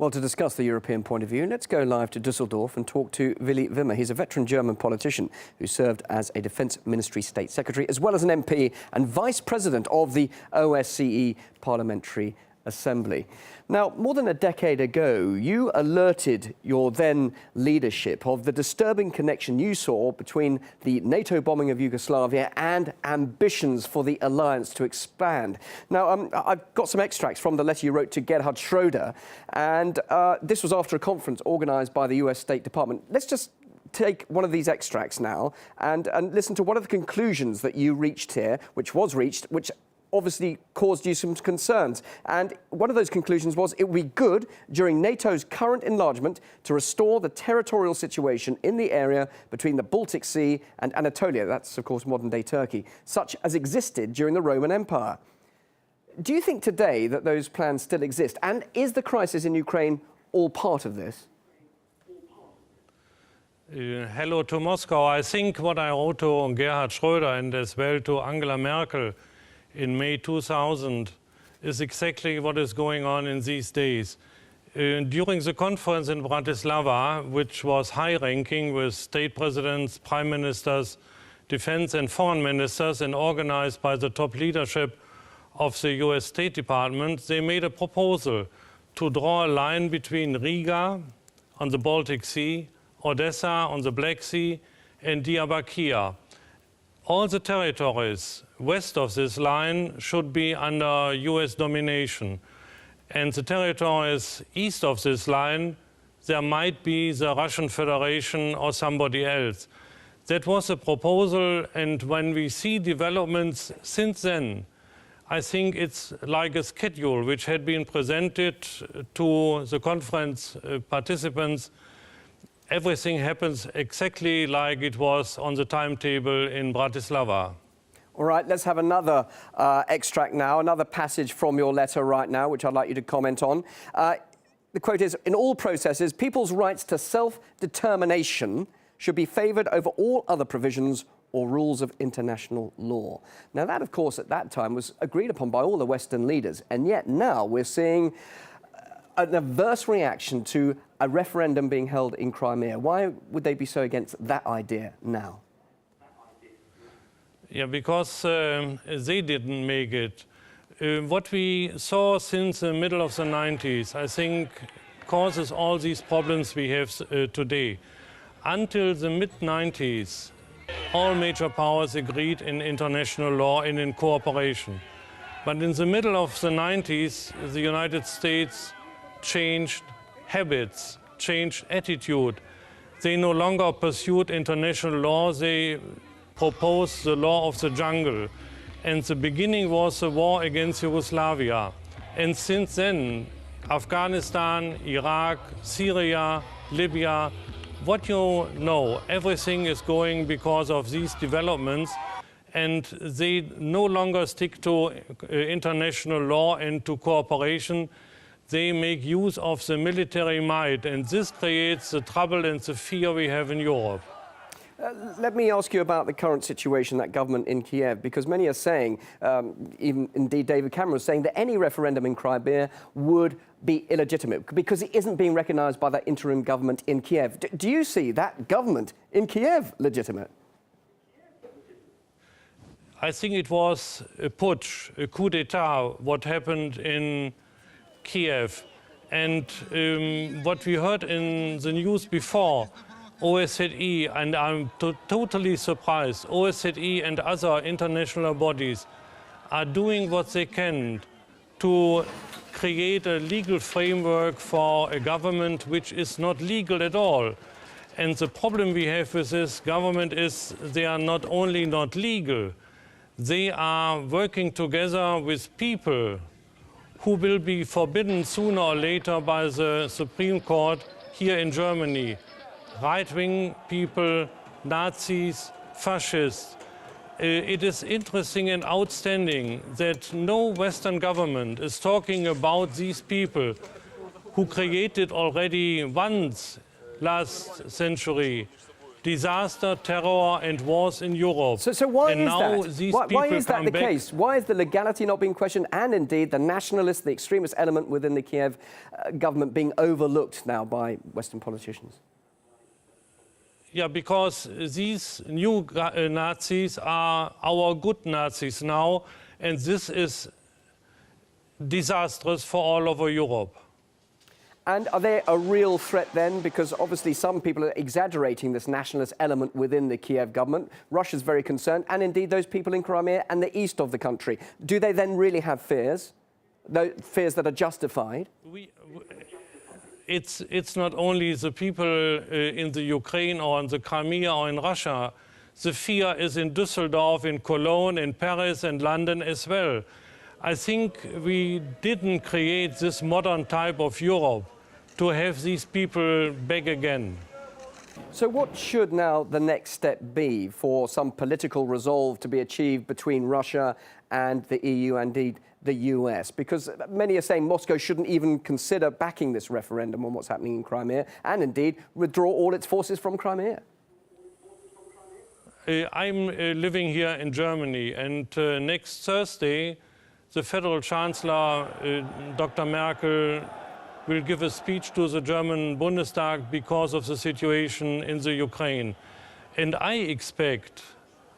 Well, to discuss the European point of view, let's go live to Düsseldorf and talk to Willy Wimmer. He's a veteran German politician who served as a Defence Ministry State Secretary, as well as an MP and Vice President of the OSCE Parliamentary Assembly. Now, more than a decade ago, you alerted your then leadership of the disturbing connection you saw between the NATO bombing of Yugoslavia and ambitions for the alliance to expand. Now, I've got some extracts from the letter you wrote to Gerhard Schröder, and this was after a conference organised by the US State Department. Let's just take one of these extracts now and listen to one of the conclusions that you reached here, which obviously caused you some concerns. And one of those conclusions was it would be good during NATO's current enlargement to restore the territorial situation in the area between the Baltic Sea and Anatolia, that's of course modern-day Turkey, such as existed during the Roman Empire. Do you think today that those plans still exist? And is the crisis in Ukraine all part of this? Hello to Moscow. I think what I wrote to Gerhard Schröder and as well to Angela Merkel in May 2000 is exactly what is going on in these days. During the conference in Bratislava, which was high-ranking with state presidents, prime ministers, defense and foreign ministers, and organized by the top leadership of the US State Department, they made a proposal to draw a line between Riga on the Baltic Sea, Odessa on the Black Sea, and Diyarbakir. All the territories west of this line should be under US domination. And the territories east of this line, there might be the Russian Federation or somebody else. That was a proposal, and when we see developments since then, I think it's like a schedule which had been presented to the conference participants. Everything happens exactly like it was on the timetable in Bratislava. All right, let's have another extract now, another passage from your letter right now, which I'd like you to comment on. The quote is, "In all processes, people's rights to self-determination should be favoured over all other provisions or rules of international law." Now that, of course, at that time was agreed upon by all the Western leaders, and yet now we're seeing an adverse reaction to a referendum being held in Crimea. Why would they be so against that idea now? Yeah, because they didn't make it. What we saw since the middle of the 90s, I think, causes all these problems we have today. Until the mid-90s, all major powers agreed in international law and in cooperation. But in the middle of the 90s, the United States changed habits, changed attitude. They no longer pursued international law, they proposed the law of the jungle. And the beginning was the war against Yugoslavia. And since then, Afghanistan, Iraq, Syria, Libya, what you know, everything is going because of these developments. And they no longer stick to international law and to cooperation. They make use of the military might, and this creates the trouble and the fear we have in Europe. Let me ask you about the current situation, that government in Kiev, because many are saying, even indeed David Cameron is saying, that any referendum in Crimea would be illegitimate because it isn't being recognised by that interim government in Kiev. Do you see that government in Kiev legitimate? I think it was a putsch, a coup d'etat, what happened in Kiev. And what we heard in the news before, OSCE, and I'm totally surprised, OSCE and other international bodies are doing what they can to create a legal framework for a government which is not legal at all. And the problem we have with this government is they are not only not legal, they are working together with people who will be forbidden sooner or later by the Supreme Court here in Germany. Right-wing people, Nazis, fascists. It is interesting and outstanding that no Western government is talking about these people who created already once last century disaster, terror and wars in Europe. So why and is now that? These Why people is that come the back. case? Why is the legality not being questioned, and indeed the nationalist, the extremist element within the Kiev government being overlooked now by Western politicians? Yeah, because these new Nazis are our good Nazis now, and this is disastrous for all over Europe. And are they a real threat then? Because obviously some people are exaggerating this nationalist element within the Kiev government. Russia's very concerned, and indeed those people in Crimea and the east of the country. Do they then really have fears? Fears that are justified? It's not only the people in the Ukraine or in the Crimea or in Russia. The fear is in Düsseldorf, in Cologne, in Paris and London as well. I think we didn't create this modern type of Europe to have these people back again. So what should now the next step be for some political resolve to be achieved between Russia and the EU and indeed the US? Because many are saying Moscow shouldn't even consider backing this referendum on what's happening in Crimea and indeed withdraw all its forces from Crimea. I'm living here in Germany, and next Thursday the Federal Chancellor, Dr. Merkel, will give a speech to the German Bundestag because of the situation in the Ukraine. And I expect,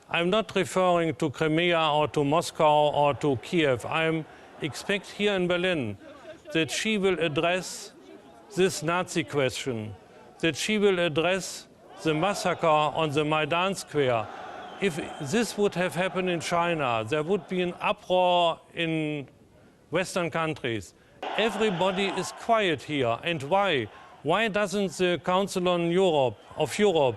I'm not referring to Crimea or to Moscow or to Kiev, I expect here in Berlin that she will address this Nazi question, that she will address the massacre on the Maidan Square. If this would have happened in China, there would be an uproar in Western countries. Everybody is quiet here. And why? Why doesn't the Council of Europe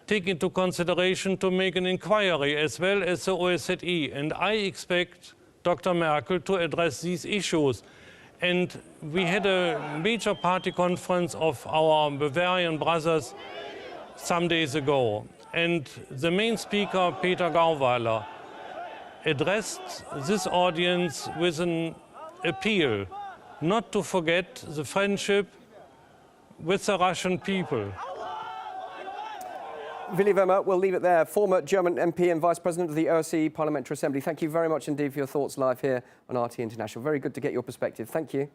take into consideration to make an inquiry as well as the OSCE? And I expect Dr. Merkel to address these issues. And we had a major party conference of our Bavarian brothers some days ago. And the main speaker, Peter Gauweiler, addressed this audience with an appeal not to forget the friendship with the Russian people. Willy Wimmer, we'll leave it there. Former German MP and Vice President of the OSCE Parliamentary Assembly. Thank you very much indeed for your thoughts live here on RT International. Very good to get your perspective. Thank you.